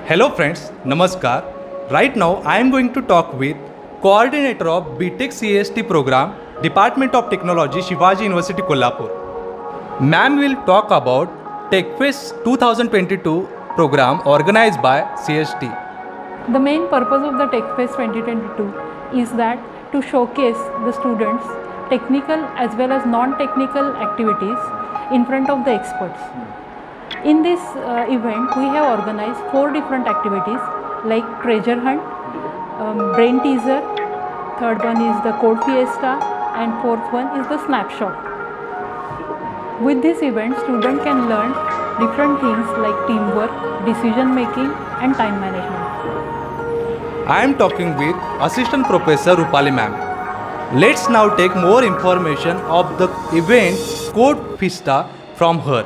Hello friends, Namaskar. Right now I am going to talk with Coordinator of BTech CST program, Department of Technology, Shivaji University, Kolhapur. Ma'am will talk about TechFest 2022 program organized by CST. The main purpose of the TechFest 2022 is that to showcase the students technical as well as non-technical activities in front of the experts. In this event, we have organized 4 different activities like treasure hunt, brain teaser, third one is the code fiesta, and fourth one is the snapshot. With this event, students can learn different things like teamwork, decision making and time management. I am talking with Assistant Professor Rupali ma'am. Let's now take more information of the event Code Fiesta from her.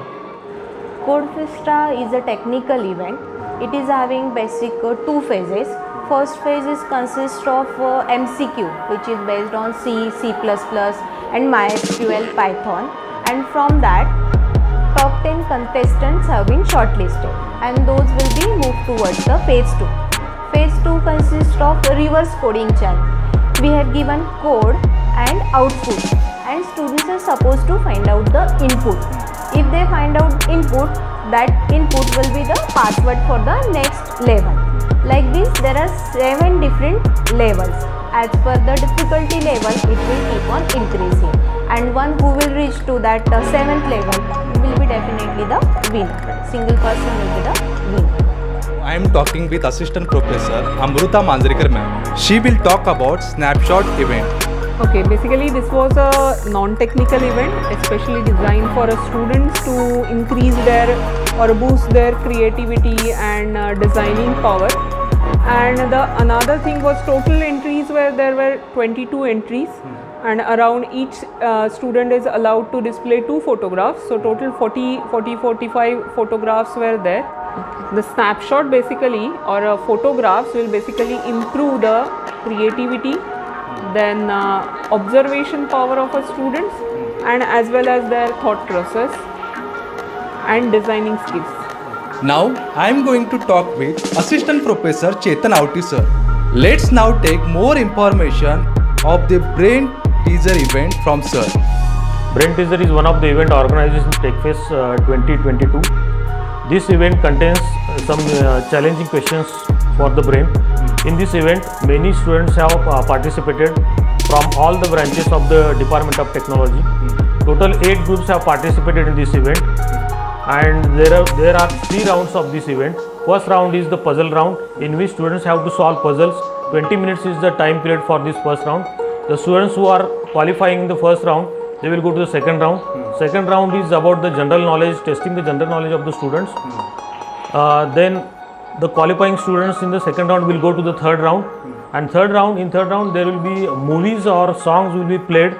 Code Fiesta is a technical event. It is having basic 2 phases. First phase consists of MCQ, which is based on C, C++ and MySQL, Python, and from that top 10 contestants have been shortlisted and those will be moved towards the phase 2. Phase 2 consists of reverse coding challenge. We have given code and output and students are supposed to find out the input. If they find out input, that input will be the password for the next level. Like this, there are 7 different levels. As per the difficulty level, it will keep on increasing. And one who will reach to that 7th level will be definitely the winner. Single person will be the winner. I am talking with Assistant Professor Amruta Manjrekar ma'am. She will talk about Snapshot event. Okay, basically this was a non-technical event, especially designed for students to increase their or boost their creativity and designing power. And another thing was total entries, where there were 22 entries and around each student is allowed to display 2 photographs. So total 45 photographs were there. The snapshot basically or photographs will basically improve the creativity, then observation power of a students, and as well as their thought process and designing skills. Now I am going to talk with Assistant Professor Chetan Avti sir. Let's now take more information of the Brain Teaser event from sir. Brain Teaser is one of the event organized in TechFest 2022. This event contains some challenging questions for the brain. In this event, many students have participated from all the branches of the Department of Technology. Total 8 groups have participated in this event, and there are 3 rounds of this event. First round is the puzzle round, in which students have to solve puzzles. 20 minutes is the time period for this first round. The students who are qualifying in the first round, they will go to the second round. Second round is about the general knowledge, testing the general knowledge of the students. Then the qualifying students in the second round will go to the third round, and in third round there will be movies or songs will be played,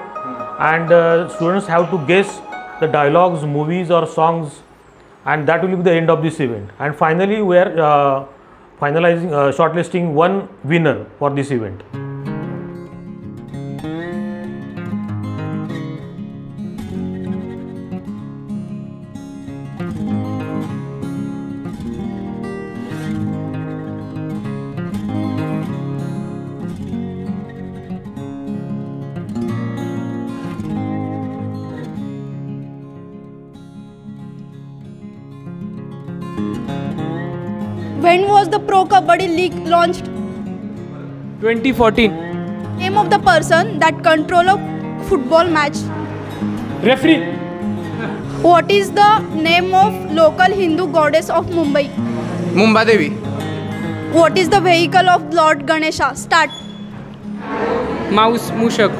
and students have to guess the dialogues, movies or songs, and that will be the end of this event. And finally we are shortlisting one winner for this event. When was the Pro Kabaddi League launched? 2014. Name of the person that control a football match? Referee. What is the name of local Hindu goddess of Mumbai? Mumbai Devi. What is the vehicle of Lord Ganesha? Start. Mouse Mushak.